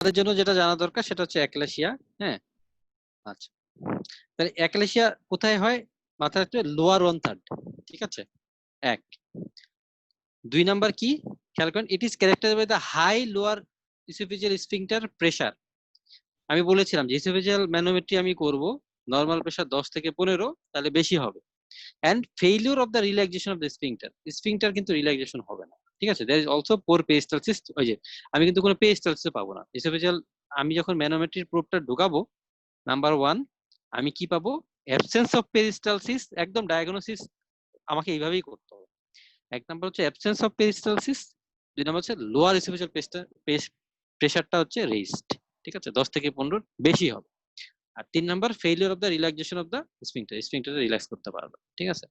আমাদের জন্য যেটা জানা দরকার সেটা হচ্ছে অ্যাক্লেশিয়া। হ্যাঁ, আচ্ছা, তাহলে অ্যাক্লেশিয়া কোথায় হয়? মাথায় রাখতে লোয়ার ওয়ান থার্ড। ঠিক আছে, এক। 2 নাম্বার কি খেয়াল করেন, it is characterised by the high lower oesophageal sphincter pressure. আমি বলেছিলাম যে ইসোফেজিয়াল ম্যানোমেট্রি আমি করব, নরমাল প্রেসার 10 থেকে 15, তাহলে বেশি হবে। And failure of the relaxation of the sphincter, sphincter কিন্তু রিল্যাক্সেশন হবে না। ঠিক আছে, there is also poor peristalsis. ওই যে আমি কিন্তু কোনো পেরিস্টালসিস পাবো না ইসোফেজিয়াল। আমি যখন ম্যানোমেট্রির প্রোবটা ঢুকাবো, নাম্বার 1 আমি কি পাবো? Absence of peristalsis. একদম ডায়াগনোসিস আমাকে এইভাবেই করতে হবে। 1 নাম্বার হচ্ছে অ্যাবসেন্স অফ পেরিস্টালসিস, 2 নাম্বার হচ্ছে লোয়ার ইসোফেজিয়াল প্রেসারটা হচ্ছে রেইজড। ঠিক আছে, 10 থেকে 15 বেশি হবে। আর 3 number failure of the relaxation of the sphincter, স্ফিংটারে রিল্যাক্স করতে পারবে। ঠিক আছে,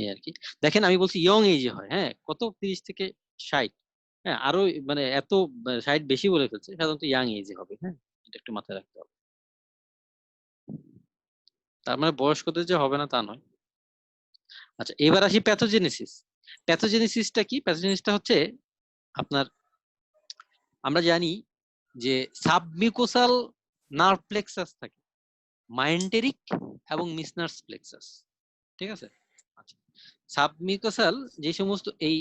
এই আর কি। দেখেন আমি বলছি ইয়ং এজে হয়, হ্যাঁ, কত 30 থেকে 60। হ্যাঁ, আরো মানে এত 60 বেশি বলে ফেলছে, সাধারণত ইয়াং এজে হবে। হ্যাঁ, এটা একটু মাথায় রাখতে হবে। তার মানে বয়স্কদের যে হবে না তা নয়। আচ্ছা, এবার আসি প্যাথোজেনেসিস। প্যাথোজেনেসিসটা কি? প্যাথোজেনেসিসটা হচ্ছে আপনার, আমরা জানি যে সাবমিউকোসাল নার্ভ প্লেক্সাস থাকে, মাইন্টেরিক এবং মিসনার্স প্লেক্সাস। ঠিক আছে, আচ্ছা, সাবমিউকোসাল যে সমস্ত এই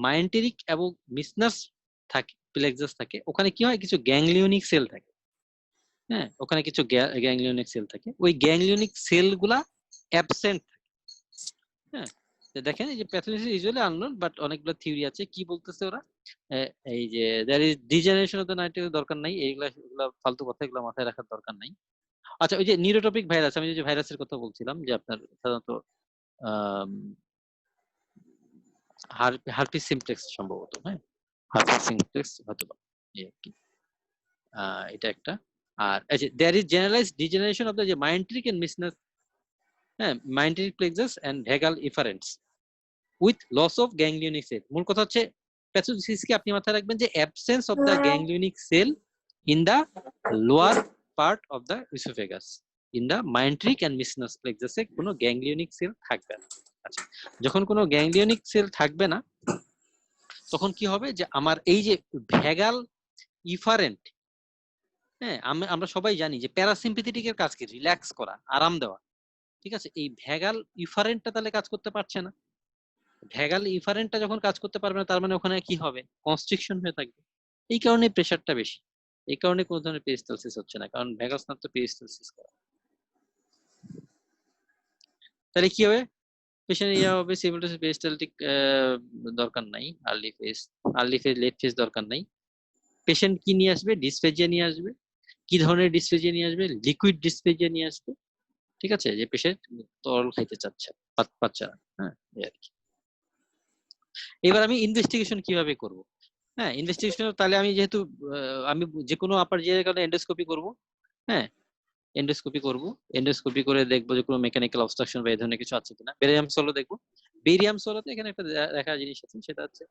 মাইন্টেরিক এবং মিসনার্স থাকে, প্লেক্সাস থাকে, ওখানে কি হয়, কিছু গ্যাংলিওনিক সেল থাকে। হ্যাঁ, ওখানে কিছু গ্যাংলিওনিক সেল থাকে, ওই গ্যাংলিওনিক সেল গুলা অ্যাবসেন্ট থাকে। হ্যাঁ, দেখেন এই যে প্যাথোজেনেসিস ইউজুয়ালি আননোন, বাট অনেকগুলো থিওরি আছে। কি বলতেছে ওরা? এই যে there is degeneration of the nitric, দরকার নাই এইগুলা, এগুলা ফালতু কথা, এগুলো মাথায় রাখার দরকার নাই। আচ্ছা, ওই যে নিউরোটপিক ভাইরাস, আমি যে ভাইরাসের কথা বলছিলাম, যে আপনার সাধারণত হার্পিস সিমপ্লেক্স সম্ভবত, হ্যাঁ, হার্পিস সিমপ্লেক্স হয়তো বা, এই আর কি। এটা একটা। আর এই যে there is generalised degeneration of the যে মাইন্ট্রিক এন্ড মিসনাস, হ্যাঁ, myenteric plexus and vagal efferents with loss of ganglionic cell. মূল কথা হচ্ছে প্যাথোজেনেসিসকে আপনি মাথায় রাখবেন যে absence of the ganglionic cell in the lower part of the oesophagus. In the myenteric and Meissner's প্লেক্সাসে কোনো গ্যাংলিওনিক সেল থাকবে না। আচ্ছা, যখন কোনো গ্যাংলিওনিক সেল থাকবে না, তখন কি হবে, যে আমার এই যে ভ্যাগাল ইফারেন্ট, হ্যাঁ, আমরা সবাই জানি যে প্যারাসিম্পেথেটিকের কাজ কি? রিল্যাক্স করা, আরাম দেওয়া। ঠিক আছে, এই ভ্যাগাল ইফারেন্টটা তাহলে কাজ করতে পারছে না। ভ্যাগাল ইফারেন্টটা যখন কাজ করতে পারবে না, তার মানে ওখানে কি হবে? কনস্ট্রিকশন হয়ে থাকবে। এই কারণে প্রেসারটা বেশি। এই কারণে কোনো ধরনের পেরিস্টালসিস হচ্ছে না, কারণ ভ্যাগাস নার্ভ তো পেরিস্টালসিস করে। তাহলে কি হবে? পেশেন্ট ইয়া হবে সিমিলার পেরিস্টালটিক, দরকার নাই। আর্লি ফেজ লেট ফেজ দরকার নাই। পেশেন্ট কি নিয়ে আসবে? ডিসফেজিয়া নিয়ে আসবে। কি ধরনের ডিসফেজিয়া নিয়ে আসবে? লিকুইড ডিসফেজিয়া নিয়ে আসবে। ঠিক আছে, যে পেশেন্ট তরল খাইতে চাচ্ছে, পাচ্ছে না। হ্যাঁ, এই আর কি। এবার আমি ইনভেস্টিগেশন কিভাবে করব? হ্যাঁ, ইনভেস্টিগেশন তাহলে আমি যেহেতু আমি যে কোনো আপার যে কারণে এন্ডোস্কোপি করব। হ্যাঁ, এন্ডোস্কোপি করব। এন্ডোস্কোপি করে দেখবো যে কোনো মেকানিক্যাল অবস্ট্রাকশন বা এই ধরনের কিছু আছে কিনা। বেরিয়াম সোলো দেখবো। বেরিয়াম সোলোতে এখানে একটা দেখা জিনিস আছে, সেটা হচ্ছে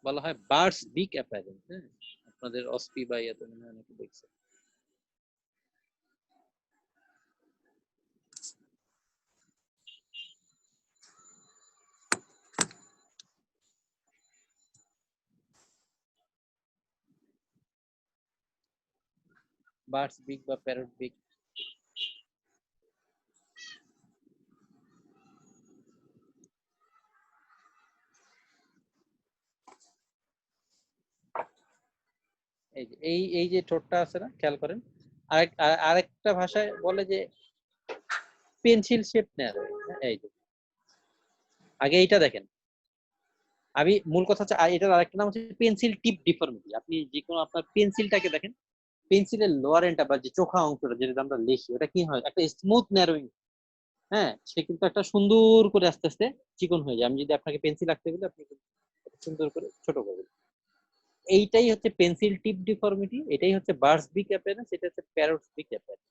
বলা হয় বার্ডস বিগ অ্যাপিয়ারেন্স। হ্যাঁ, আপনাদের অসপি বা ইয়াতে মনে হয় অনেকে দেখছে। বার্ডস বিগ বা প্যারট বিগ। এই যে ঠোঁটটা আছে না, খেয়াল করেন। আরেকটা ভাষায় বলে যে পেন্সিল শেপ নেয়। এই যে আগে এইটা দেখেন। আমি মূল কথা হচ্ছে এটার আরেকটা নাম হচ্ছে পেন্সিল টিপ ডিফর্মিটি। আপনি যে কোনো আপনার পেন্সিলটাকে দেখেন, পেন্সিলের লোয়ার এন্ডটা বা যে চোখা অংশটা যেটা আমরা লিখি, ওটা কি হয়? একটা স্মুথ ন্যারোয়িং। হ্যাঁ, সে কিন্তু একটা সুন্দর করে আস্তে আস্তে চিকন হয়ে যায়। আমি যদি আপনাকে পেন্সিল আঁকতে বলি, আপনি সুন্দর করে ছোট করবেন। এইটাই হচ্ছে পেন্সিল টিপ ডিফর্মিটি, এটাই হচ্ছে বার্ডস বিগ অ্যাপিয়ারেন্স, এটা হচ্ছে প্যারটস বিগ অ্যাপিয়ারেন্স।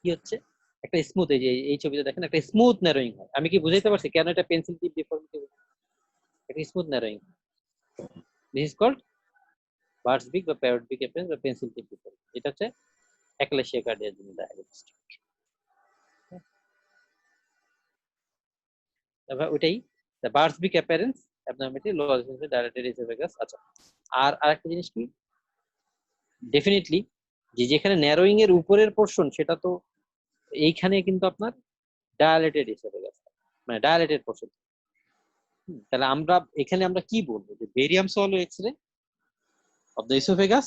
কি হচ্ছে? একটা স্মুথ, এই যে এই ছবিতে দেখেন একটা স্মুথ ন্যারোয়িং হয়। আমি কি বুঝাইতে পারছি কেন এটা পেন্সিল টিপ ডিফর্মিটি? একটা smooth narrowing, this is called bird's beak বা প্যারট বিগ অ্যাপিয়ারেন্স বা পেন্সিল টিপ ডিফর্মিটি। এটা হচ্ছে অ্যাক্লেশিয়া কার্ডিয়ার জন্য ডায়াগনোস্টিক। তারপর ওইটাই bird's beak appearance abnormality lower dilated oesophagus. আচ্ছা, আর আরেকটা জিনিস কি, ডেফিনেটলি যেখানে ন্যারোয়িং এর উপরের পোর্শন সেটা তো এইখানে কিন্তু আপনার ডায়ালেটেড ইসোফেগাস, মানে ডায়ালেটেড পোর্শন। তাহলে আমরা এখানে আমরা কি বলবো, যে barium swallow X-ray of the esophagus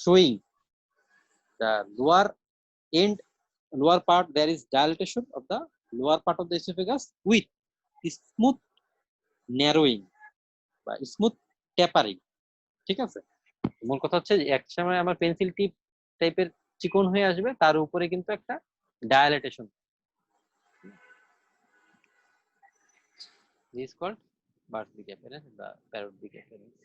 showing the end lower part, there is dilatation of the lower part of the esophagus with smooth narrowing বা স্মুথ ট্যাপারিং। ঠিক আছে, মূল কথা হচ্ছে এক সময় আমার পেন্সিল টিপ টাইপের চিকন হয়ে আসবে, তার উপরে কিন্তু একটা dilatation, this is called Bartlett appearance বা Parotid appearance।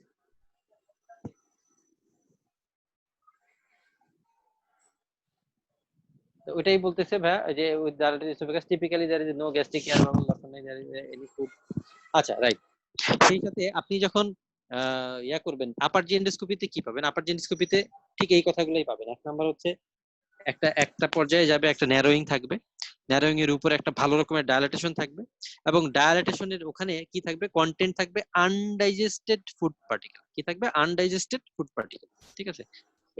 তো ওইটাই বলতেছে ভাইয়া, যে with dilated oesophagus typically there is no gastric abnormal লক্ষণ নেই, देयर इज এনি ফুড। আচ্ছা, রাইট। সেই সাথে আপনি যখন ইয়া করবেন আপার জি এন্ডোস্কোপিতে কি পাবেন, আপার জি এন্ডোস্কোপিতে ঠিক এই কথাগুলোই পাবেন। এক নাম্বার হচ্ছে একটা পর্যায়ে যাবে, একটা ন্যারোয়িং থাকবে, ন্যারোয়িং এর উপরে একটা ভালো রকমের ডায়ালেটেশন থাকবে, এবং ডায়ালেটেশনের ওখানে কি থাকবে, কন্টেন্ট থাকবে আনডাইজেস্টেড ফুড পার্টিকেল। কি থাকবে? Undigested food particle. ঠিক আছে,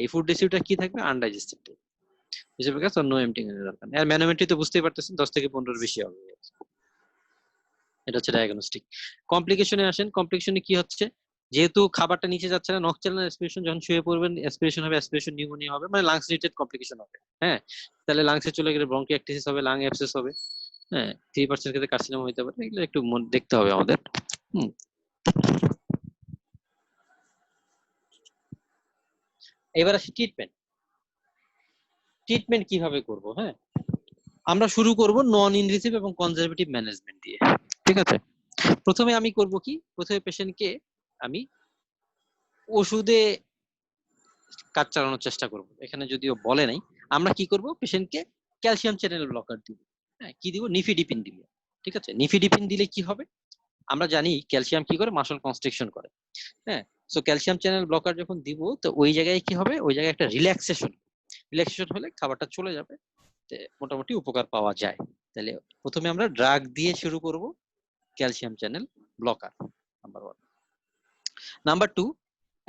এই ফুড রেসিপিউটা কি থাকবে? আনডাইজেস্টেড হিসেবে কাজ, নো এমটিং এর দরকার। আর ম্যানোমেট্রি তো বুঝতেই পারতেছেন 10 থেকে 15 এর বেশি হবে। এটা হচ্ছে ডায়াগনস্টিক। কমপ্লিকেশনে আসেন, কমপ্লিকেশনে কি হচ্ছে, যেহেতু খাবারটা নিচে যাচ্ছে না, নকচারাল অ্যাসপিরেশন, যখন শুয়ে পড়বেন অ্যাসপিরেশন হবে, অ্যাসপিরেশন নিউমোনিয়া হবে, মানে লাংস রিলেটেড কমপ্লিকেশন হবে। হ্যাঁ, তাহলে লাংসে চলে গেলে ব্রঙ্কিয়াকটিসিস হবে, লাং অ্যাবসেস হবে। হ্যাঁ, 3% ক্ষেত্রে কার্সিনোমা হতে পারে। এগুলো একটু দেখতে হবে আমাদের। এবার আসি ট্রিটমেন্ট। ট্রিটমেন্ট কিভাবে করব? হ্যাঁ, আমরা শুরু করব নন ইনভেসিভ এবং কনজারভেটিভ ম্যানেজমেন্ট দিয়ে। ঠিক আছে, প্রথমে আমি করব কি, প্রথমে পেশেন্টকে আমি ওষুধে কাজ চালানোর চেষ্টা করব। এখানে যদিও বলে নাই, আমরা কি করব, পেশেন্টকে ক্যালসিয়াম চ্যানেল ব্লকার দিব। হ্যাঁ, কি দিব? নিফিডিপিন দিব। ঠিক আছে, নিফিডিপিন দিলে কি হবে, আমরা জানি ক্যালসিয়াম কি করে, মাসল কনস্ট্রিকশন করে। হ্যাঁ, সো ক্যালসিয়াম চ্যানেল ব্লকার যখন দিব, তো ওই জায়গায় কি হবে, ওই জায়গায় একটা রিল্যাক্সেশন হলে খাবারটা চলে যাবে, মোটামুটি উপকার পাওয়া যায়। তাহলে প্রথমে আমরা ড্রাগ দিয়ে শুরু করব, calcium channel blocker, number 1। Number 2,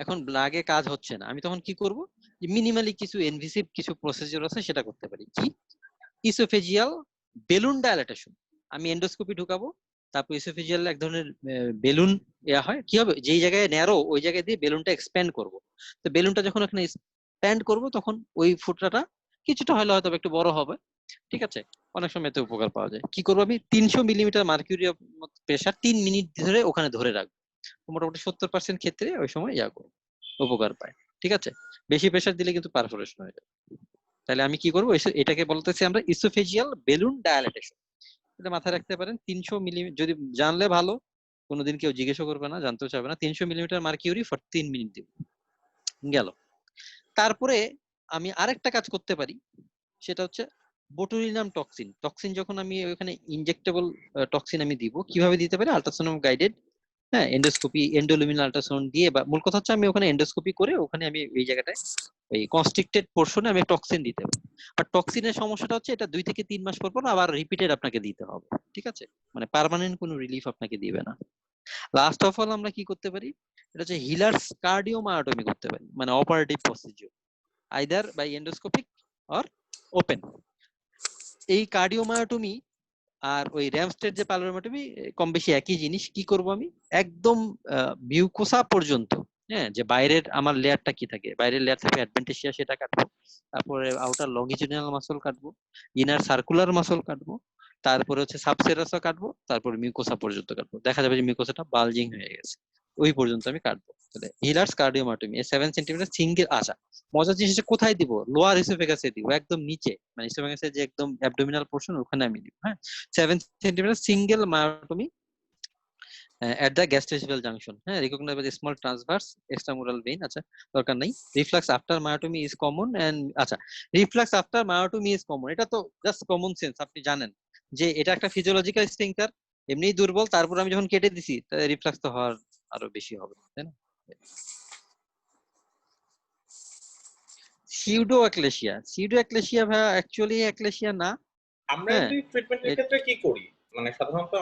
এখন ড্রাগে কাজ হচ্ছে না, আমি তখন কি করব, মিনিমালি কিছু ইনভেসিভ কিছু প্রসিডিউর আছে, সেটা করতে পারি। কি? Oesophageal balloon dilatation. আমি এন্ডোস্কোপি ঢুকাবো, তারপর ইসোফেজিয়াল এক ধরনের বেলুন ইয়া হয়, কি হবে, যেই জায়গায় ন্যারো ওই জায়গায় দিয়ে বেলুনটা এক্সপ্যান্ড করব। তো বেলুনটা যখন এখানে এক্সপ্যান্ড করব, তখন ওই ফুটরাটা কিছুটা হলে হয়তো একটু বড় হবে। ঠিক আছে, অনেক সময় এতে উপকার পাওয়া যায়। কি করবো, আমি 300 মিলিমিটার মার্কিউরি প্রেসার 3 মিনিট ধরে ওখানে ধরে রাখবো। মোটামুটি 70% ক্ষেত্রে ওই সময় ইয়া করবো, উপকার পায়। ঠিক আছে, বেশি প্রেসার দিলে কিন্তু পারফোরেশন হয়ে যায়। তাহলে আমি কি করবো, এটাকে বলতেছি আমরা ইসোফেজিয়াল বেলুন ডায়ালেটেশন। এটা মাথায় রাখতে পারেন। 300 মিলিমিটার, যদি জানলে ভালো, কোনোদিন কেউ জিজ্ঞেসও করবে না, জানতেও চাবে না। 300 মিলিমিটার মার্কিউরি ফর 3 মিনিট দিব, গেল। তারপরে আমি আরেকটা কাজ করতে পারি, সেটা হচ্ছে বোটুলিনাম টক্সিন। টক্সিন যখন আমি ওখানে ইনজেক্টেবল টক্সিন আমি দিব, কিভাবে দিতে পারি, আল্ট্রাসাউন্ড গাইডেড। হ্যাঁ, এন্ডোস্কোপি, এন্ডোলুমিনাল আল্ট্রাসাউন্ড দিয়ে, বা মূল কথা হচ্ছে আমি ওখানে এন্ডোস্কোপি করে ওখানে আমি এই জায়গাটায় ওই কনস্ট্রিক্টেড পোর্শনে আমি টক্সিন দিতে পারি। আর টক্সিনের সমস্যাটা হচ্ছে এটা 2 থেকে 3 মাস পর পর আবার রিপিটেড আপনাকে দিতে হবে। ঠিক আছে, মানে পার্মানেন্ট কোনো রিলিফ আপনাকে দিবে না। লাস্ট অফ অল আমরা কি করতে পারি, এটা হচ্ছে হিলার্স কার্ডিওমায়োটমি করতে পারি, মানে operative procedure, either by endoscopic or open. এই কার্ডিওমায়োটমি আর ওই র্যামস্টেড যে পালমোটমি কম বেশি একই জিনিস। কি করব, আমি একদম মিউকোসা পর্যন্ত, হ্যাঁ, যে বাইরের আমার লেয়ারটা কি থাকে, বাইরের লেয়ার থাকে অ্যাডভেন্টিসিয়া, সেটা কাটবো। তারপরে আউটার লংগিটিউডিনাল মাসল কাটবো, ইনার সার্কুলার মাসল কাটবো, তারপরে হচ্ছে সাবসেরাসও কাটবো, তারপরে মিউকোসা পর্যন্ত কাটবো। দেখা যাবে যে মিউকোসাটা বালজিং হয়ে গেছে, ওই পর্যন্ত আমি কাটবো। তাহলে হিলার্স কার্ডিওমায়োটমি 7 সেন্টিমিটার সিঙ্গেল। আশা মজার জিনিস হচ্ছে কোথায় দিব, লোয়ার ইসোফেগাসে দিব, একদম নিচে, মানে ইসোফেগাসের যে একদম অ্যাবডোমিনাল পোর্শন, ওখানে আমি দিব। হ্যাঁ, 7 centimetre single myotomy at the gastroesophageal junction. হ্যাঁ, recognized by the small transverse extramural vein। আচ্ছা, দরকার নাই। Reflux after myotomy is common and, আচ্ছা, reflux after myotomy is common, এটা তো জাস্ট কমন সেন্স, আপনি জানেন যে এটা একটা ফিজিওলজিক্যাল স্ফিংক্টার, এমনিই দুর্বল, তারপর আমি যখন কেটে দিছি, তাহলে রিফ্লাক্স তো হওয়ার আরো বেশি হবে, তাই না? সিউডো অ্যাক্লেশিয়া, সিউডো অ্যাক্লেশিয়া ভাই অ্যাকচুয়ালি অ্যাক্লেশিয়া না। আমরা হ্যাঁ, এমনি ট্রিটমেন্টের ক্ষেত্রে কি করি? মানে সাধারণত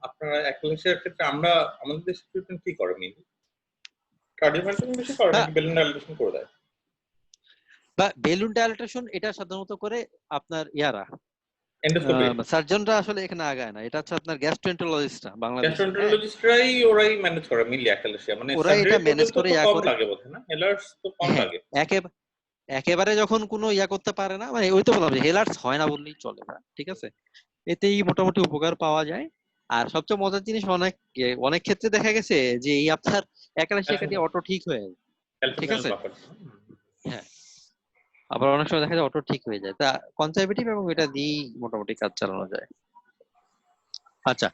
আপনারা অ্যাক্লেশিয়ার ক্ষেত্রে আমরা আমাদের দেশে ট্রিটমেন্ট কি করে মেইনলি? কার্ডিওভার্সন বেশি করে হ্যাঁ, নাকি বেলুন ডাইলেশন করে দেয়? বা বেলুন ডায়ালাটেশন এটা সাধারণত করে আপনার ইয়ারা এন্ডোস্কোপি সার্জনরা আসলে এখানে আগায় না, এটা হচ্ছে আপনার গ্যাস্ট্রোএন্টারোলজিস্টরা বাংলাদেশে, হ্যাঁ গ্যাস্ট্রোএন্টারোলজিস্টরাই ওরাই ম্যানেজ করে মেইনলি অ্যাক্লেশিয়া, মানে ওরাই এটা সার্জারি ম্যানেজ পর্যন্ত করে তো ইয়া কম করে। লাগে বোধহয় না, হেলার্স তো কম হ্যাঁ, লাগে। একেবারে যখন কোনো ইয়া করতে পারে না, মানে ওই তো বললাম যে হেলার্স হয় না বললেই চলে না, ঠিক আছে, এতেই মোটামুটি উপকার পাওয়া যায়। আর সবচেয়ে মজার জিনিস অনেক ক্ষেত্রে দেখা গেছে যে এই আপনার একালাশি একাডি অটো ঠিক হয়ে যায়, ঠিক ক্যালসিয়াম আছে, ব্লকার। হ্যাঁ, আবার অনেক সময় দেখা যায় অটো ঠিক হয়ে যায়, তা কনজারভেটিভ এবং এটা দিয়েই মোটামুটি কাজ চালানো যায়। আচ্ছা,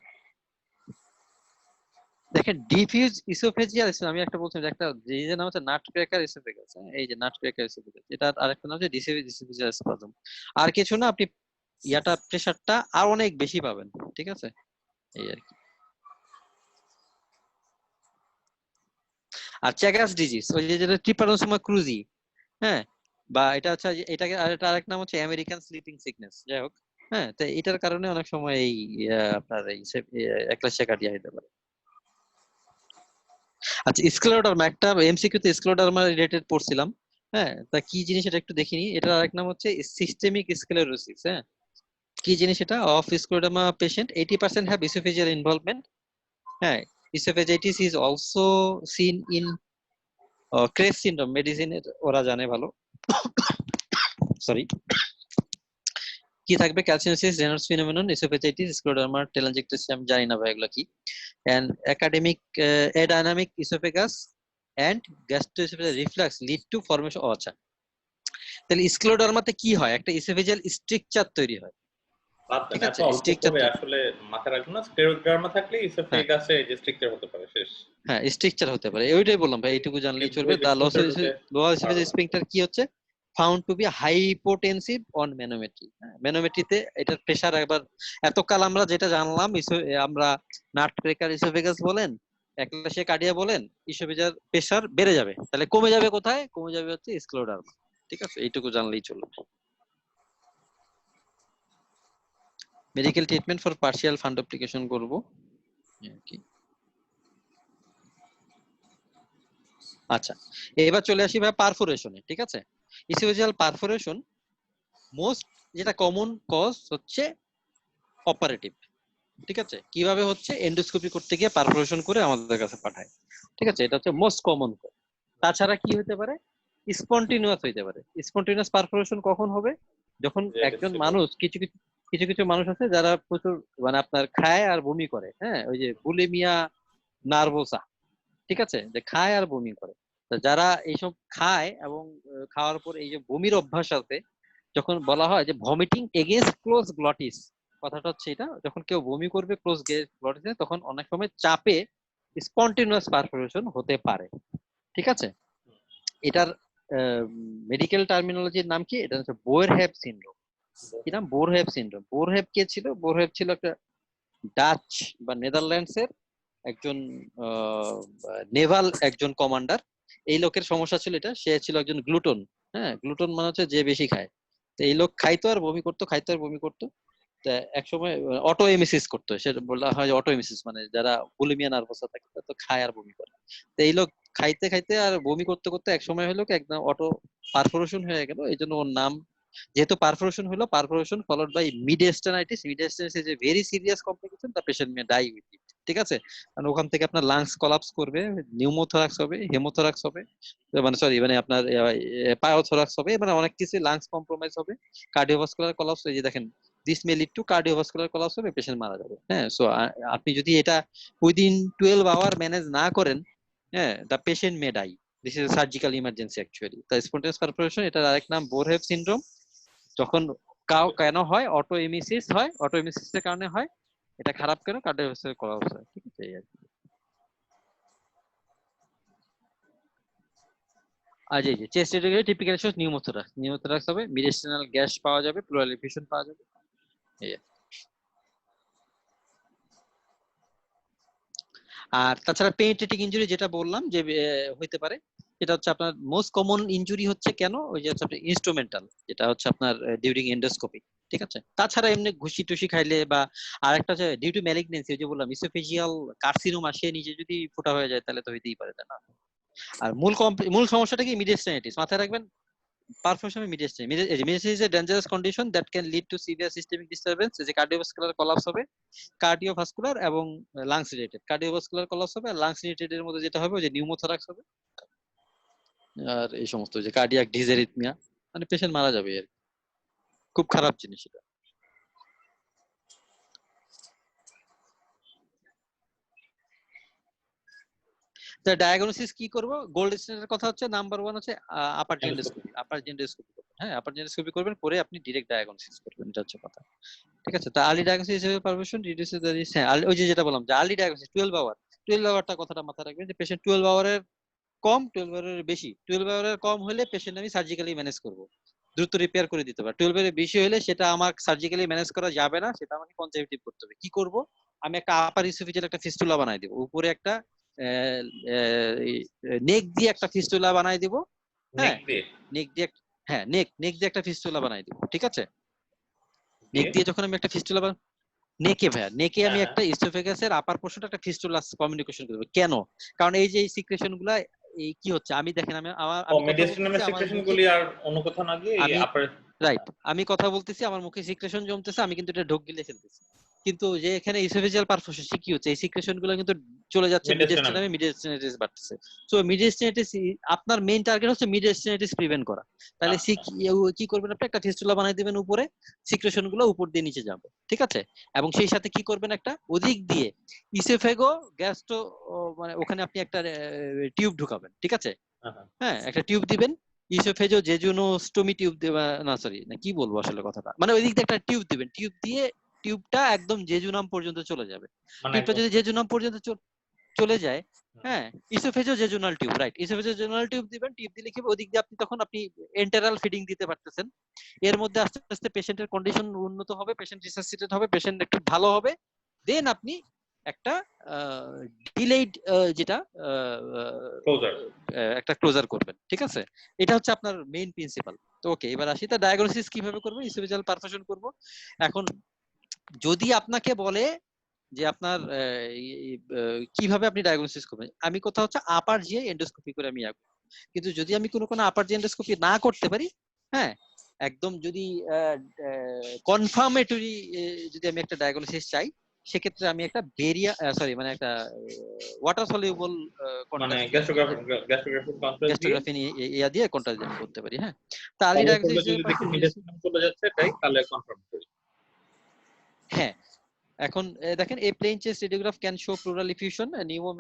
দেখেন ডিফিউজ ইসোফেজিয়াল, আমি একটা বলছিলাম যে একটা ডিজিজের নাম হচ্ছে নাট ক্র্যাকার ইসোফেগাস, এই যে নাট ক্র্যাকার ইসোফেগাস, এটা আরেকটা নাম হচ্ছে ডিফিউজ ইসোফেজিয়াল স্পাজম। আর কিছু না, আপনি ইয়াটা প্রেসারটা আর অনেক বেশি পাবেন, ঠিক আছে, এই আর কি। আর চ্যাগাস ডিজিজ, ওই যে যেটা ট্রিপানোসোমা ক্রুজি, হ্যাঁ, বা এটা হচ্ছে এটাকে আরেক নাম হচ্ছে আমেরিকান স্লিপিং সিকনেস, যাই হোক, হ্যাঁ, তো এটার কারণে অনেক সময় এই আপনার এই একলাশিয়া কার্ডিয়া হতে পারে। আচ্ছা, স্ক্লেরোডার্মা, একটা এমসিকিউ তে স্ক্লেরোডার্মা রিলেটেড পড়ছিলাম, হ্যাঁ, তা কি জিনিস এটা একটু দেখিনি, এটার আরেক নাম হচ্ছে সিস্টেমিক স্ক্লেরোসিস, হ্যাঁ, কি জিনিস এটা, of scleroderma patient 80% have oesophageal involvement, হ্যাঁ, oesophagitis is also seen in CREST syndrome, মেডিসিনের ওরা জানে ভালো, সরি, কি থাকবে, calcinosis, Raynaud's phenomenon, oesophagitis, scleroderma, telangiectasis, আমি জানি না ভাই এগুলো কি, and academic adynamic esophagus and gastroesophageal reflux lead to formation, ও আচ্ছা, তাহলে স্ক্লেরোডার্মাতে কি হয়, একটা ইসোফেজিয়াল স্ট্রাকচার তৈরি হয়, বাদ দেন, ঠিক এত আছে, অল্প স্ট্রাকচার করে তৈরি, আসলে মাথায় রাখবেন না। স্ক্লেরোডার্মা থাকলে হ্যাঁ, ইসোফেগাসে যে স্ট্রাকচার হতে পারে শেষ। হ্যাঁ স্ট্রাকচার হতে পারে, ওইটাই বললাম ভাই, এইটুকু জানলেই কিন্তু চলবে। ওই যে দা ফুডটা ঢুকে লোয়ার আরো ইসোফেজিয়াল স্ফিংক্টার কি হচ্ছে, found to be hypotensive on manometry, ম্যানোমেট্রিতে এটার প্রেসার একবার, এতকাল আমরা যেটা জানলাম আমরা নাট ক্র্যাকার ইসোফেগাস বলেন, একলাশিয়া কার্ডিয়া বলেন, ইসোফেজার প্রেসার বেড়ে যাবে, তাহলে কমে যাবে কোথায়, কমে যাবে হচ্ছে স্ক্লেরোডার্মা, ঠিক আছে, এইটুকু জানলেই চলবে। মেডিকেল ট্রিটমেন্ট ফর পার্শিয়াল ফান্ডোপ্লিকেশন করব আর কি। আচ্ছা, এবার চলে আসি ভাই পারফোরেশনে, ঠিক আছে, ইসোফেজিয়াল পারফোরেশন মোস্ট যেটা কমন কজ হচ্ছে অপারেটিভ, ঠিক আছে, কিভাবে হচ্ছে, এন্ডোস্কোপি করতে গিয়ে পারফোরেশন করে আমাদের কাছে পাঠায়, ঠিক আছে, এটা হচ্ছে মোস্ট কমন কজ। তাছাড়া কি হতে পারে, স্পন্টিনিউয়াস হইতে পারে। স্পন্টিনিউয়াস পারফোরেশন কখন হবে, যখন একজন মানুষ, কিছু কিছু মানুষ আছে যারা প্রচুর মানে আপনার খায় আর বমি করে, হ্যাঁ, ওই যে বুলিমিয়া নার্ভোসা, ঠিক আছে, যে খায় আর বমি করে, তো যারা এইসব খায় এবং খাওয়ার পর এই যে বমির অভ্যাস আছে, যখন বলা হয় যে ভমিটিং এগেইনস্ট ক্লোজ গ্লটিস, কথাটা হচ্ছে এটা, যখন কেউ বমি করবে ক্লোজ গ্লটিসে, তখন অনেক সময় চাপে স্পন্টেনিয়াস পারফোরেশন হতে পারে, ঠিক আছে। এটার মেডিকেল টার্মিনোলজির নাম কি, এটা হচ্ছে বোরহ্যাব সিনড্রোম। কি নাম, বোরহ্যাব সিনড্রোম। বোরহ্যাব কে ছিল, বোরহ্যাব ছিল একটা ডাচ বা নেদারল্যান্ডস এর একজন নেভাল একজন কমান্ডার। এই লোকের সমস্যা ছিল এটা, সে ছিল একজন গ্লুটন, হ্যাঁ, গ্লুটন মানে হচ্ছে যে বেশি খায়, তো এই লোক খাইতো আর বমি করতো, খাইতো আর বমি করতো, তা একসময় অটো এমিসিস করতো, সেটা বলা হয় অটো এমিসিস, মানে যারা বুলিমিয়া নার্ভাসা থাকে তারা তো খায় আর বমি করে, তো এই লোক খাইতে খাইতে আর বমি করতে করতে এক সময় হলো কি একদম অটো পারফোরেশন হয়ে গেল, এই জন্য ওর নাম, যেহেতু পারফোরেশন হলো, perforation followed by mediastinitis, mediastinitis is a very serious complication, the patient may die with it, ঠিক আছে, কারণ ওখান থেকে আপনার লাংস কলাপস করবে, নিউমোথোরাক্স হবে, হেমোথোরাক্স হবে, মানে সরি মানে আপনার পায়োথোরাক্স হবে, মানে অনেক কিছু, লাংস কম্প্রোমাইজ হবে, কার্ডিওভাস্কুলার কলাপস, এই যে দেখেন, this may lead to cardiovascular collapse হবে, পেশেন্ট মারা যাবে, হ্যাঁ, সো আপনি যদি এটা উইদিন 12 আওয়ার ম্যানেজ না করেন, হ্যাঁ, the patient may die, this is surgical emergency actually. The spontaneous perforation, এটার আরেক নাম বোরহ্যাব সিনড্রোম, যখন কেন হয়, অটো এমিসিস হয়, অটো এমিসিসের কারণে হয়, এটা খারাপ কেন, কার্ডিওভাস্কুলার কলাপস হয়, ঠিক আছে, এই আর কি। আর এই যে chest radiography typical shows pneumothorax, pneumothorax হবে, মিডিয়াস্টিনাল গ্যাস পাওয়া যাবে, প্লুরাল এফিউশন পাওয়া যাবে, এই আর কি। আর তাছাড়া পেনিট্রেটিং ইনজুরি যেটা বললাম যে হইতে পারে, এটা হচ্ছে আপনার মোস্ট কমন ইনজুরি হচ্ছে কেন, ওই যে হচ্ছে আপনার ইনস্ট্রুমেন্টাল, যেটা হচ্ছে আপনার ডিউরিং এন্ডোস্কোপি, ঠিক আছে। তাছাড়া এমনি ঘুষি টুসি খাইলে বা আরেকটা হচ্ছে ডিউ টু ম্যালিগনেন্সি, ওই যে বললাম ইসোফেজিয়াল কার্সিনোমা, সে নিজে যদি ফোটা হয়ে যায় তাহলে তো হইতেই পারে, তাই না? আর মূল সমস্যাটা কি? মিডিয়াস্টাইনাইটিস, মাথায় রাখবেন। Perforation mediastinitis is a dangerous condition that can lead to severe systemic disturbance, যে কার্ডিওভাস্কুলার কোলাপস হবে, কার্ডিওভাস্কুলার এবং লাংস রিলেটেড। কার্ডিওভাস্কুলার কোলাপস হবে, আর লাংস রিলেটেড এর মধ্যে যেটা হবে ওই যে নিউমোথরাক্স হবে, আর এই সমস্ত যে কার্ডিয়াক ডিসএরিথমিয়া, মানে পেশেন্ট মারা যাবে আর কি। খুব খারাপ জিনিস এটা। তো ডায়াগনোসিস কি করব? গোল্ড স্ট্যান্ডার্ড কথা হচ্ছে নাম্বার 1 হচ্ছে আপার জেন্ডোস্কোপি। আপার জেন্ডোস্কোপি করবেন, হ্যাঁ আপার জেন্ডোস্কোপি করবেন, করে আপনি ডাইরেক্ট ডায়াগনোসিস করবেন, এটা হচ্ছে কথা। ঠিক আছে। তা আর্লি ডায়াগনোসিস হিসেবে পারমিশন রিডিউসেস দ্য রিস্ক। হ্যাঁ ওই যে যেটা বললাম যে আর্লি ডায়াগনোসিস 12 আওয়ার, 12 আওয়ারটা কথাটা মাথায় রাখবেন, যে পেশেন্ট 12 আওয়ারের কম, 12 আওয়ারের বেশি। 12 আওয়ারের কম হলে পেশেন্ট আমি সার্জিক্যালি ম্যানেজ করব, দ্রুত রিপেয়ার করে দিতে পারে। 12 এর বেশি হলে সেটা আমার সার্জিক্যালি ম্যানেজ করা যাবে না, সেটা আমাকে কনজারভেটিভ করতে হবে। কি করব? আমি একটা আপার ইসোফেজিয়াল একটা ফিস্টুলা বানাই দেব, উপরে একটা নেক দিয়ে একটা ফিস্টুলা বানাই দিব। হ্যাঁ নেক দিয়ে হ্যাঁ নেক দিয়ে একটা ফিস্টুলা বানাই দিব, ঠিক আছে। নেক দিয়ে যখন আমি একটা ফিস্টুলা নেকে ভাইয়া, নেকে আমি একটা ইসোফেগাসের আপার পোর্শনটা একটা ফিস্টুলা কমিউনিকেশন করব। কেন? কারণ এই যে এই সিক্রেশন গুলা, এই কি হচ্ছে আমি দেখেন, আমি মিডিয়াস্টাইনামের সিক্রেশন গুলি আর অন্য কোথাও না গিয়ে এই আপার, রাইট, আমি কথা বলতেছি, আমার মুখে সিক্রেশন জমতেছে, আমি কিন্তু এটা ঢোক গিলে ফেলতেছি। কিন্তু যে এখানে ইসোফেজিয়াল পারফোরেশন কি হচ্ছে, এই সিক্রেশন গুলো কিন্তু চলে যাচ্ছে মিডিয়াস্টাইনামে, মিডিয়াস্টাইনাইটিস বাড়তেছে। সো মিডিয়াস্টাইনাইটিস আপনার মেইন টার্গেট হচ্ছে মিডিয়াস্টাইনাইটিস প্রিভেন্ট করা। তাহলে কি করবেন? আপনি একটা ফিস্টুলা বানাই দিবেন উপরে, সিক্রেশন গুলো উপর দিয়ে নিচে যাবে, ঠিক আছে। এবং সেই সাথে কি করবেন? একটা ওদিক দিয়ে ইসোফেগো গ্যাস্ট্রো, মানে ওখানে আপনি একটা টিউব ঢুকাবেন, ঠিক আছে। হ্যাঁ একটা টিউব দিবেন, ইসোফেজো জেজুনোস্টোমি টিউব দেবা, না সরি না কি বলবো আসলে কথাটা, মানে ওই দিক দিয়ে একটা টিউব দিবেন, টিউব দিয়ে টিউবটা একদম জেজুনাম পর্যন্ত চলে যাবে। টিউবটা যদি জেজুনাম পর্যন্ত চলে যায়, হ্যাঁ ইসোফেজো জেজুনাল টিউব, রাইট, ইসোফেজো জেজুনাল টিউব দিবেন। টিউব দিলে কি ওদিক দিয়ে আপনি তখন আপনি এন্টেরাল ফিডিং দিতে পারতেছেন। এর মধ্যে আস্তে আস্তে পেশেন্টের কন্ডিশন উন্নত হবে, পেশেন্ট রিসাসিটেট হবে, পেশেন্ট একটু ভালো হবে। দেন আপনি একটা ডিলেইড যেটা একটা ক্লোজার করবেন, ঠিক আছে। এটা হচ্ছে আপনার মেইন প্রিন্সিপাল। তো ওকে, এবার আসি তা ডায়াগনোসিস কিভাবে করব, ইসোফেজিয়াল পারফিউশন করব। এখন যদি আপনাকে বলে যে আপনার কিভাবে আপনি ডায়াগনোসিস করবেন, আমি কথা হচ্ছে আপার জিআই এন্ডোস্কোপি করে আমি আঁকবো। কিন্তু যদি আমি কোনো আপার জিআই এন্ডোস্কোপি না করতে পারি, হ্যাঁ একদম যদি কনফার্মেটরি যদি আমি একটা ডায়াগনোসিস চাই, সেক্ষেত্রে আমি একটা মানে একটা ওয়াটার সলিউবল মানে গ্যাস্ট্রোগ্রাফি ইয়া দিয়ে কন্ট্রাস্ট করতে পারি। হ্যাঁ, তা আর্লি ডায়াগনোসিস যদি দেখি মিডিয়াস্টাইনাম চলে যাচ্ছে তাই, তাহলে কনফার্ম করি। হ্যাঁ এখন দেখেন, a plain chest radiograph can show pleural effusion, pneumo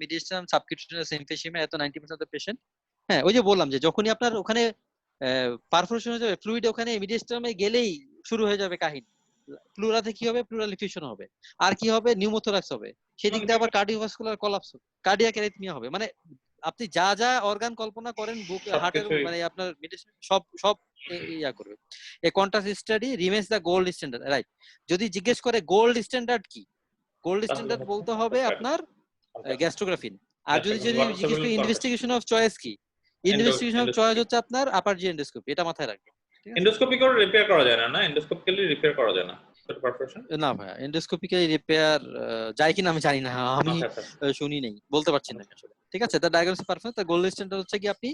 mediastinum subcutaneous emphysema এত 90% অফ দ্য পেশেন্ট। হ্যাঁ ওই যে বললাম যে যখনই আপনার ওখানে পারফোরেশন হয়ে যাবে, ফ্লুইড ওখানে মিডিয়াস্টাইনামে গেলেই শুরু হয়ে যাবে কাহিনী। প্লুরাতে কি হবে? প্লুরাল ইফিউশন হবে। আর কি হবে? নিউমোথোরাক্স হবে। সেদিক দিয়ে আবার কার্ডিওভাস্কুলার কোলাপস হবে, কার্ডিয়াক অ্যারিথমিয়া হবে। মানে আপনি যা যা অর্গান কল্পনা করেন, বুক হার্টের, মানে আপনার সব সব ইয়া করবে। A contrast study remains the gold standard, right. যদি জিজ্ঞেস করে গোল্ড স্ট্যান্ডার্ড কি, গোল্ড স্ট্যান্ডার্ড বলতে হবে আপনার গ্যাস্ট্রোগ্রাফিন। আর যদি জিজ্ঞেস করে ইনভেস্টিগেশন অফ চয়েস কি, ইনভেস্টিগেশন অফ চয়েস হচ্ছে আপনার আপার জি এন্ডোস্কোপি, এটা মাথায় রাখবেন। এন্ডোস্কোপি করে রিপেয়ার করা যায় না, এন্ডোস্কোপিক্যালি রিপেয়ার করা যায় না পারফরমেশন। না ভাই, এন্ডোস্কোপিক্যালি রিপেয়ার যায় কিনা আমি জানি না, আমি শুনি নাই, বলতে পারছি না আসলে। ঠিক আছে, দা ডায়াগনোসিস পারফরমেন্স দা গোল্ড স্ট্যান্ডার্ড হচ্ছে কি আপনি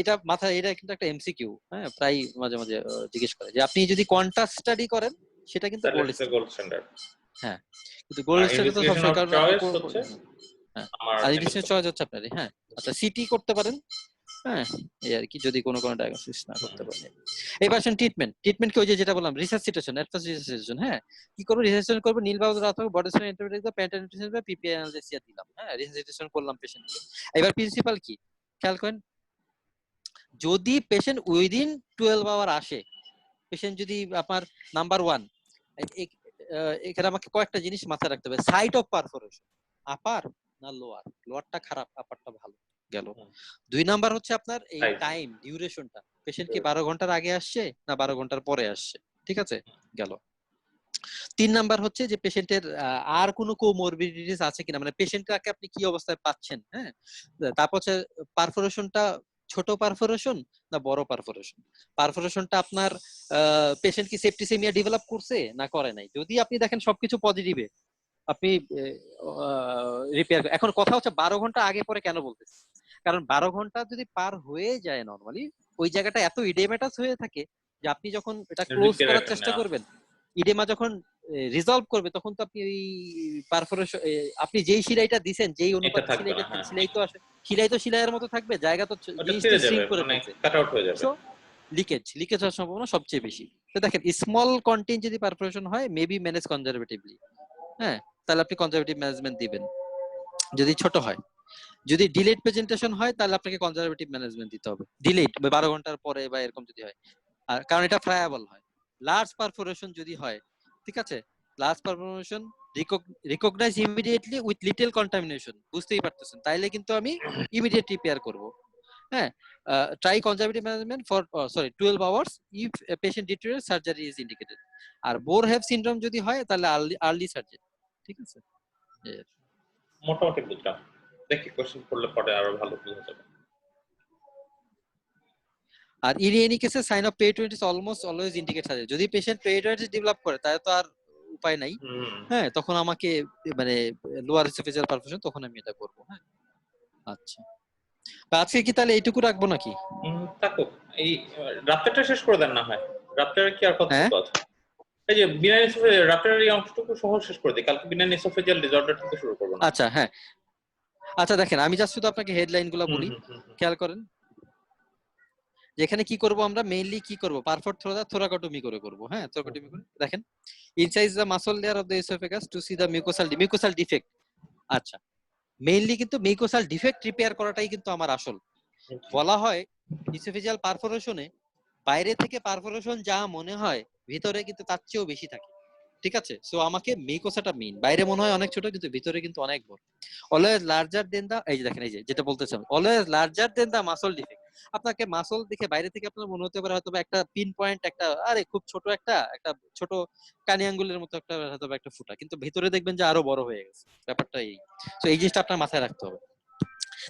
এটা মাথায়, এটা কিন্তু একটা এমসিকিউ, হ্যাঁ প্রায় মাঝে মাঝে জিজ্ঞেস করে যে আপনি যদি কোয়ান্টাস স্টাডি করেন সেটা কিন্তু গোল্ড স্ট্যান্ডার্ড। হ্যাঁ কিন্তু গোল্ড স্ট্যান্ডার্ড তো সবসময়, কারণ হ্যাঁ আর ইনভেস্টিগেশন চয়েস হচ্ছে আপনার, হ্যাঁ আচ্ছা সিটি করতে পারেন। হ্যাঁ এই আর কি, যদি কোনো ডায়াগনোসিস না করতে পারে। এবার আসেন ট্রিটমেন্ট কি, ওই যে যেটা বললাম রিসাসিটেশন, অ্যাডভান্স রিসাসিটেশন। হ্যাঁ কি করব? রিসাসিটেশন করব, নীল বাউল রাত হবে, বডি স্ক্যান ইন্টারভেট দা প্যাটার্ন বা পিপিআই অ্যানালিসিস দিলাম। হ্যাঁ রিসাসিটেশন করলাম পেশেন্টকে। এবার প্রিন্সিপাল কি খেয়াল করেন, যদি পেশেন্ট উইদিন 12 আওয়ার আসে, পেশেন্ট যদি আপনার নাম্বার 1, এখানে আমাকে কয়েকটা জিনিস মাথায় রাখতে হবে। সাইট অফ পারফোরেশন, আপার না লোয়ার, লোয়ারটা খারাপ, আপারটা ভালো গেল। 2 নাম্বার হচ্ছে আপনার এই টাইম ডিউরেশনটা, পেশেন্ট কি 12 ঘন্টার আগে আসছে না 12 ঘন্টার পরে আসছে, ঠিক আছে গেল। 3 নাম্বার হচ্ছে যে পেশেন্টের আর কোনো কোমরবিডিটিস আছে কিনা, মানে পেশেন্টটাকে আপনি কি অবস্থায় পাচ্ছেন। হ্যাঁ তারপর হচ্ছে পারফোরেশনটা ছোট পারফোরেশন না বড় পারফোরেশন? পারফোরেশনটা আপনার পেশেন্ট কি সেপ্টিসেমিয়া ডেভেলপ করছে না করে নাই? যদি আপনি দেখেন সবকিছু পজিটিভে, আপনি রিপেয়ার। এখন কথা হচ্ছে 12 ঘন্টা আগে পরে কেন বলতেছি, কারণ 12 ঘন্টা যদি পার হয়ে যায় নরমালি ওই জায়গাটা এত ইডেমাটাস হয়ে থাকে যে আপনি যখন এটা ক্লোজ করার রিপেয়ারেশন চেষ্টা করবেন, ইডেমা যখন রিজলভ করবে তখন তো আপনি ওই পারফোরেশন, আপনি যেই শিলাইটা দিবেন, যেই এটা অনুপাতে থাকবে শিলাইটা না, হ্যাঁ শিলাই তো আসে, শিলাই তো শিলাইয়ের মতো থাকবে, জায়গা তো ওটা জিনিসটা ছিঁড়ে যাবে, শ্রিঙ্ক করে মানে ফেলছে। কাট আউট হয়ে যাবে। সো লিকেজ হওয়ার সম্ভাবনা সবচেয়ে বেশি। তো দেখেন স্মল কন্টেন্ট যদি পারফোরেশন হয় মেবি ম্যানেজ কনজারভেটিভলি, হ্যাঁ, তাহলে আপনি কনজারভেটিভ ম্যানেজমেন্ট দিবেন যদি ছোট হয়। যদি ডিলেড প্রেজেন্টেশন হয় তাহলে আপনাকে কনজারভেটিভ ম্যানেজমেন্ট দিতে হবে, ডিলেড 12 ঘন্টার পরে বা এরকম যদি হয়, আর কারণ এটা ফ্রায়াবল হয়। লার্জ পারফোরেশন যদি হয়, ঠিক আছে, large perforation recognise immediately with little contamination, বুঝতেই পারতেছেন, তাইলে কিন্তু আমি ইমিডিয়েট রিপেয়ার করব। হ্যাঁ, try conservative management for 12 hours if patient deteriorate surgery is indicated. আর বোর হ্যাভ সিনড্রোম যদি হয় তাহলে আর্লি সার্জারি, ঠিক আছে। মোটামুটি বুঝলাম, দেখি কোশ্চেন করলে পরে আরো ভালো বোঝা যাবে। আর ইন এনি কেসে sign of peritonitis almost always indicate surgery. যদি পেশেন্ট পেরিটোনিটিস ডেভেলপ করে তাহলে তো আর উপায় নাই, হ্যাঁ, তখন আমাকে মানে লোয়ার এসোফেজিয়াল পারফিউশন, তখন আমি এটা করব। হ্যাঁ, আচ্ছা, তো আজকে কি তাহলে এইটুকু রাখবো নাকি? থাকো, এই রাপ্টারটা শেষ করে দেন না হয়। রাপ্টারের কি আর হ্যাঁ, কতটুকু আছে? এই যে বিনাইন এসোফেজিয়াল রাপ্টারের এই অংশটুকু সহজ শেষ করে দিই, কালকে বিনাইন এসোফেজিয়াল ডিসঅর্ডার থেকে শুরু করবো না? আচ্ছা, হ্যাঁ, আচ্ছা, দেখেন আমি জাস্ট শুধু আপনাকে হেডলাইন গুলো হুম বলি, হুম হুম হুম। খেয়াল করেন। যেখানে কি করব আমরা মেইনলি কি করব, পারফর থোরাকটমি করে করব। হ্যাঁ, থোরাকটমি করে দেখেন incise the muscle layer of the oesophagus to see the mucosal defect. আচ্ছা, মেইনলি কিন্তু মিউকোসাল ডিফেক্ট রিপেয়ার করাটাই কিন্তু আমার আসল। বলা হয় ইসোফেজিয়াল পারফোরেশনে বাইরে থেকে পারফোরেশন যা মনে হয় ভিতরে কিন্তু তার চেয়েও বেশি থাকে, ঠিক আছে। সো আমাকে মিউকোসাটা মেইন, বাইরে মনে হয় অনেক ছোট কিন্তু ভিতরে কিন্তু অনেক বড়। অলওয়েজ লার্জার দেন দা, এই যে দেখেন, এই যে যেটা বলতেছিলাম, অলওয়েজ লার্জার দেন দা মাসল ডিফেক্ট। আপনাকে মাসল দেখে বাইরে থেকে আপনার মনে হতে পারে হয়তো একটা পিন পয়েন্ট, একটা আরে খুব ছোট একটা একটা ছোট কানি আঙ্গুলের মতো একটা হয়তো একটা ফুটা, কিন্তু ভিতরে দেখবেন যে আরো বড় হয়ে গেছে, ব্যাপারটা এই। তো এই জিনিসটা আপনার মাথায় রাখতে হবে।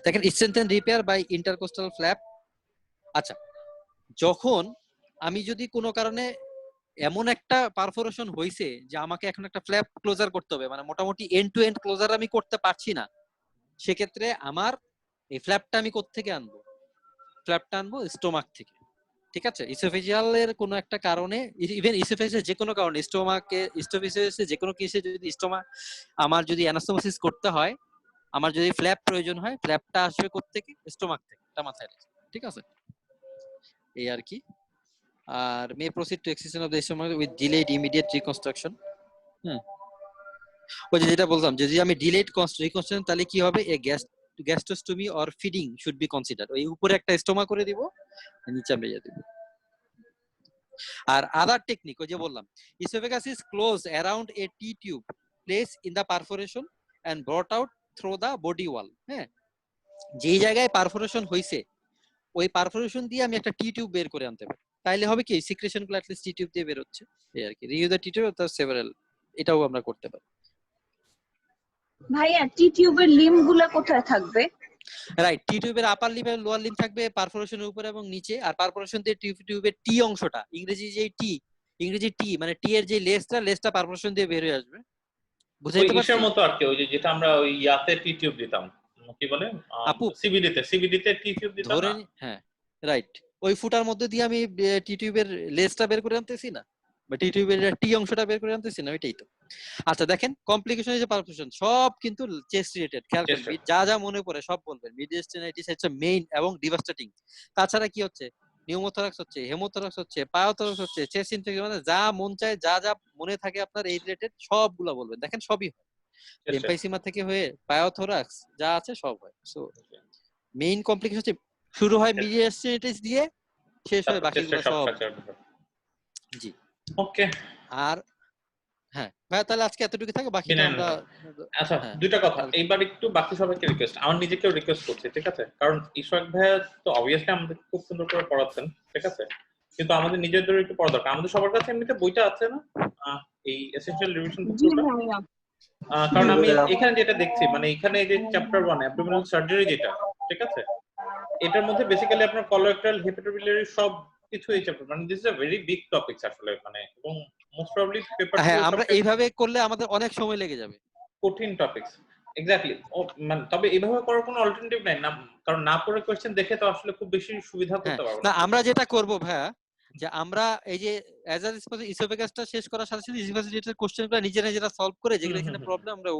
দেখেন strengthen repair by intercostal flap. আচ্ছা, যখন আমি যদি কোনো কারণে এমন একটা পারফোরেশন হইছে যে আমাকে এখন একটা ফ্ল্যাপ ক্লোজার করতে হবে, মানে মোটামুটি এন্ড টু এন্ড ক্লোজার আমি করতে পারছি না, সেক্ষেত্রে আমার এই ফ্ল্যাপটা আমি কোত্থেকে আনবো? ফ্ল্যাপটা আনবো স্টোমাক থেকে, ঠিক আছে। ইসোফেজিয়ালের কোনো একটা কারণে, ইভেন ইসোফেজিয়াল যে কোনো কারণে, স্টোমাকে ইসোফেজিয়াল যে কোনো কেসে যদি স্টোমা আমার যদি অ্যানাস্টোমোসিস করতে হয়, আমার যদি ফ্ল্যাপ প্রয়োজন হয়, ফ্ল্যাপটা আসবে কোত্থেকে? স্টোমাক থেকে, এটা মাথায় রাখবেন, ঠিক আছে। এই আর কি। আর may proceed to excision of the stomach with delayed immediate reconstruction. হ্যাঁ, ওই যে যেটা বললাম, যদি আমি ডিলেড রিকনস্ট্রাকশন তাহলে কি হবে, a gastrostomy or feeding should be consider. ওই উপরে একটা স্টোমা করে দিব, নিচে বেরিয়ে দিব। আর আদার টেকনিক, ওই যে বললাম, oesophagus is close around a T tube place in the perforation and brought out through the body wall. হ্যাঁ, যেই জায়গায় পারফোরেশন হইছে ওই পারফোরেশন দিয়ে আমি একটা টি টিউব বের করে আনতে পারি, তাইলে হবে কি সিক্রেশন গুলো অ্যাটলিস্ট টি টিউব দিয়ে বের হচ্ছে, এই আর কি। Review the T tube of several, এটাও আমরা করতে পারি। ভাইয়া টি টিউবের লিম্ব গুলা কোথায় থাকবে? রাইট, টি টিউবের আপার লিম আর লোয়ার লিম থাকবে পারফোরেশনের উপরে এবং নিচে। আর পারফোরেশন দিয়ে টিউবের টি অংশটা, ইংরেজি টি মানে টি এর যে লেসটা পারফোরেশন দিয়ে বের হয়ে আসবে। ওই বুঝাইতে ইসের পারছি? মতো আর কি, ওই যে যেটা আমরা ওই ইয়াতে টি টিউব দিতাম, কি বলে, আপু সিবিডিতে টি টিউব দিতাম ধরে না? হ্যাঁ, রাইট, ওই ফুটার মধ্যে দিয়ে আমি টি টিউবের লেসটা বের করে আনতেছি না, বা টি টিউবের টি অংশটা বের করে আনতেছি না, ওইটাই তো। আচ্ছা, দেখেন কমপ্লিকেশন যে পারফিউশন সব কিন্তু চেস্ট রিলেটেড, খেয়াল করেন, চেষ্টা। যা যা মনে পড়ে সব বলবেন। মিডিয়াস্টেনাইটিস হচ্ছে মেইন এবং ডিভাস্টেটিং। তাছাড়া কি হচ্ছে, নিউমোথরাক্স হচ্ছে, হেমোথরাক্স হচ্ছে, পায়োথরাক্স হচ্ছে, চেস্ট ইনফেকশন, মানে যা মন চায়, যা যা মনে থাকে আপনার এই রিলেটেড সবগুলা বলবেন। দেখেন সবই হয়, এমফাইসিমা থেকে হয়ে পায়োথরাক্স যা আছে সব হয়। সো মেইন কমপ্লিকেশন হচ্ছে শুরু হয় মিডিয়াস্টেনাইটিস দিয়ে, শেষ হয় তারপর চেষ্টা বাকিগুলো সব সব। ফ্র্যাকচার। জি। ওকে। আর হ্যাঁ ভাই, তাহলে আজকে এতটুকু থাকে, বাকিটা বিনয়, আমরা আচ্ছা হ্যাঁ দুইটা কথা কালকে। এইবার একটু বাকি সবাইকে রিকোয়েস্ট, আমার নিজেকেও রিকোয়েস্ট করছি, ঠিক আছে? কারণ ইশরাক ভাইয়া তো অবভিয়াসলি আমাদের খুব সুন্দর করে পড়াচ্ছেন, ঠিক আছে, কিন্তু আমাদের নিজেদের একটু পড়া দরকার। আমাদের সবার কাছে এমনিতে বইটা আছে না, এই এসেনশিয়াল রিভিশন জি বুকটা? ভাইয়া। কারণ আমি এখানে যেটা দেখছি, মানে এখানে যে চ্যাপ্টার 1 অ্যাবডোমিনাল সার্জারি যেটা, ঠিক আছে, এটার মধ্যে বেসিক্যালি আপনার কলোরেক্টাল হেপাটোবিলিয়ারি সব কিছু এই চ্যাপ্টার, মানে this is a very big topics আসলে, মানে এবং মোস্ট প্রবাবলি পেপার হ্যাঁ, 2 আমরা সবচেয়ে এইভাবে করলে আমাদের অনেক সময় লেগে যাবে। কঠিন টপিকস। এক্স্যাক্টলি। মানে তবে এইভাবে করার কোনো অল্টারনেটিভ নাই না, কারণ না পড়ে কোশ্চেন দেখে তো আসলে খুব বেশি সুবিধা হ্যাঁ, করতে পারবো না না। আমরা যেটা করব ভাইয়া, যে আমরা এই যে অ্যাজ আ ইসোফেগাসটা শেষ করার সাথে সাথে ইসোফেগাস রিলেটেড কোশ্চেনগুলো নিজেরা সলভ করে যেগুলো এখানে প্রবলেম আমরা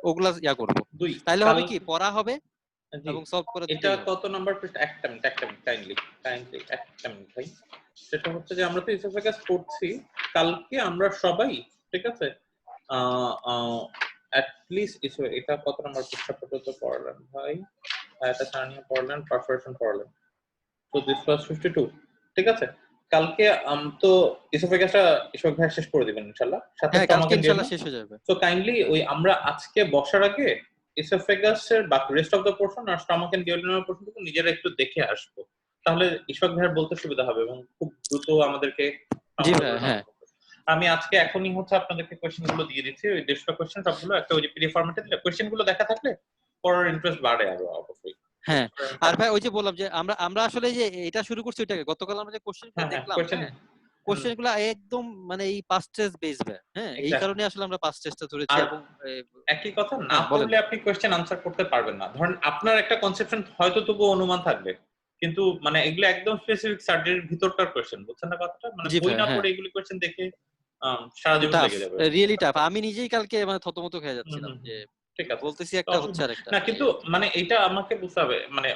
ওগুলা ইয়া করব। দুই তাইলে কাল হবে কি পড়া হবে জি এবং সলভ করে এটা দিতেই হবে। কত নাম্বার পৃষ্ঠা? একটা মিনিট কাইন্ডলি একটা মিনিট ভাই। সেটা হচ্ছে যে আমরা তো ইসোফেগাস পড়ছি, কালকে আমরা সবাই, ঠিক আছে, অ্যাট লিস্ট এটা কত নাম্বার পৃষ্ঠা পর্যন্ত পড়লেন ভাই? এটা সারণীয় পড়লেন, পারফরমেশন পড়লেন, তো দিস ওয়াজ 52, ঠিক আছে। কালকে তো ইসোফেগাসটা ইসোফেগ ভাই শেষ করে দিবেন ইনশাআল্লাহ, সাথে হ্যাঁ, কালকে স্টমাক এন্ড ইনশাআল্লাহ শেষ হয়ে যাবে। সো কাইন্ডলি ওই আমরা আজকে বসার আগে ইসোফেগাসের বাকি রেস্ট অফ দ্য পোরশন আর স্টমাক এন্ড ডিওডিনাল পোরশনটুকু নিজেরা একটু দেখে আসবো, তাহলে ইসোফেগ ভাইয়ের বলতে সুবিধা হবে এবং খুব দ্রুত আমাদেরকে জি ভাই, হ্যাঁ। আমি আজকে এখনই হচ্ছে আপনাদেরকে কোশ্চেন গুলো দিয়ে দিচ্ছি, ওই 150 কোশ্চেন সবগুলো একটা ওই যে পিডিএফ ফরম্যাটে দিলে কোশ্চেন গুলো দেখা থাকলে পড়ার ইন্টারেস্ট বাড়ে আরো অবশ্যই। হ্যাঁ, আর ভাই ওই যে বললাম যে আমরা আসলে যে এটা শুরু করছি ওইটাকে গতকাল আমরা যে কোশ্চেনগুলো হ্যাঁ দেখলাম, কোশ্চেন হ্যাঁ, কোশ্চেনগুলো একদম মানে এই পাস্ট টেস্ট বেস ভাই, হ্যাঁ, এই কারণে আসলে আমরা পাস্ট টেস্টটা ধরেছি। আর এবং একই কথা, না হ্যাঁ, বলেন। পড়লে আপনি কোশ্চেন আনসার করতে পারবেন না। ধরেন আপনার একটা কনসেপশন হয়তো তবু অনুমান থাকবে, কিন্তু মানে এগুলো একদম স্পেসিফিক সাবজেক্টের ভিতরকার কোশ্চেন, বুঝছেন না কথাটা? মানে জি বই ভাই, না হ্যাঁ, পড়ে এগুলি কোশ্চেন দেখে সারা জীবন টাফ, লেগে যাবে। Really tough. আমি নিজেই কালকে মানে থতমত খেয়ে যাচ্ছিলাম যে ঠিক আছে, বলতেছি তো একটা হচ্ছে অসুবিধা আরেকটা। না, এই কিন্তু আর কি। মানে এটা আমাকে বুঝতে হবে, মানে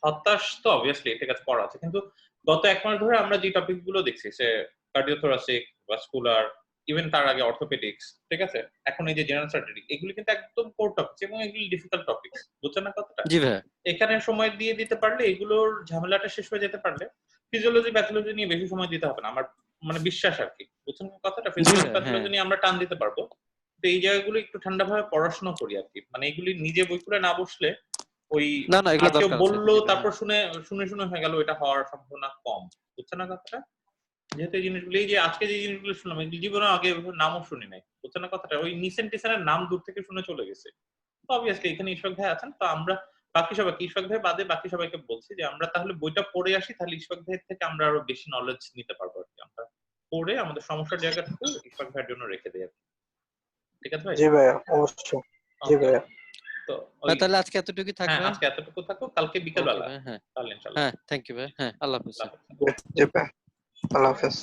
হতাশ তো অবভিয়াসলি, ঠিক আছে, পড়া আছে, কিন্তু গত এক মাস ধরে আমরা যে টপিক গুলো দেখছি, সে কার্ডিওথোরাসিক, ভাস্কুলার, ইভেন তার আগে অর্থোপেডিক্স, ঠিক আছে, এখন এই যে জেনারেল সার্জারি, এগুলি কিন্তু একদম কোর টপিকস এবং এগুলি ডিফিকাল্ট টপিকস, বুঝছেন না কথাটা? জি ভাই, এখানে সময় দিয়ে দিতে পারলে, এগুলোর ঝামেলাটা শেষ হয়ে যেতে পারলে ফিজিওলজি প্যাথোলজি নিয়ে বেশি সময় দিতে হবে না, আমার মানে বিশ্বাস আর কি, বুঝছেন না কথাটা? জি ফিজিওলজি ভাই, হ্যাঁ, প্যাথোলজি নিয়ে আমরা টান দিতে পারবো। তো এই জায়গাগুলো একটু ঠান্ডাভাবে পড়াশোনা করি আর কি, মানে এগুলি নিজে বই খুলে না বসলে ওই না না এগুলো আর কেউ দরকার আছে। বললো জি ভাই, তারপর হ্যাঁ। শুনে শুনে শুনে হয়ে গেল, এটা হওয়ার সম্ভাবনা কম, বুঝছেন না কথাটা? যেহেতু এই জিনিসগুলো, এই যে আজকে যে জিনিসগুলো শুনলাম, এগুলো জীবনে আগে এভাবে নামও শুনি নাই, বুঝছেন না কথাটা? ওই নিসেন টিসেনের নাম দূর থেকে শুনে চলে গেছে। তো অবভিয়াসলি এখানে ইশফাক ভাই আছেন, তো আমরা বাকি সবাইকে, ইশফাক ভাই বাদে বাকি সবাইকে বলছি যে আমরা তাহলে বইটা পড়ে আসি, তাহলে ইশফাক ভাইয়ের থেকে আমরা আরো বেশি নলেজ নিতে পারবো আর কি। আমরা পড়ে আমাদের সমস্যার জায়গাটুকু ইশফাক ভাইয়ের জন্য রেখে দেই আর কি। ঠিক আছে ভাই? জি ভাইয়া, অবশ্যই। জি ওকে, ভাইয়া। তো ভাই ওই তাহলে আজকে এতটুকুই থাক হ্যাঁ ভাই। আজকে এতটুকু থাকো, কালকে বিকেল ওকে বেলা ভাই, হ্যাঁ, তাহলে ইনশাআল্লাহ। হ্যাঁ, থ্যাংক ইউ ভাই, হ্যাঁ, আল্লাহ হাফেজ। আল্লাহ হাফেজ। জি ভাইয়া, আল্লাহ হাফেজ।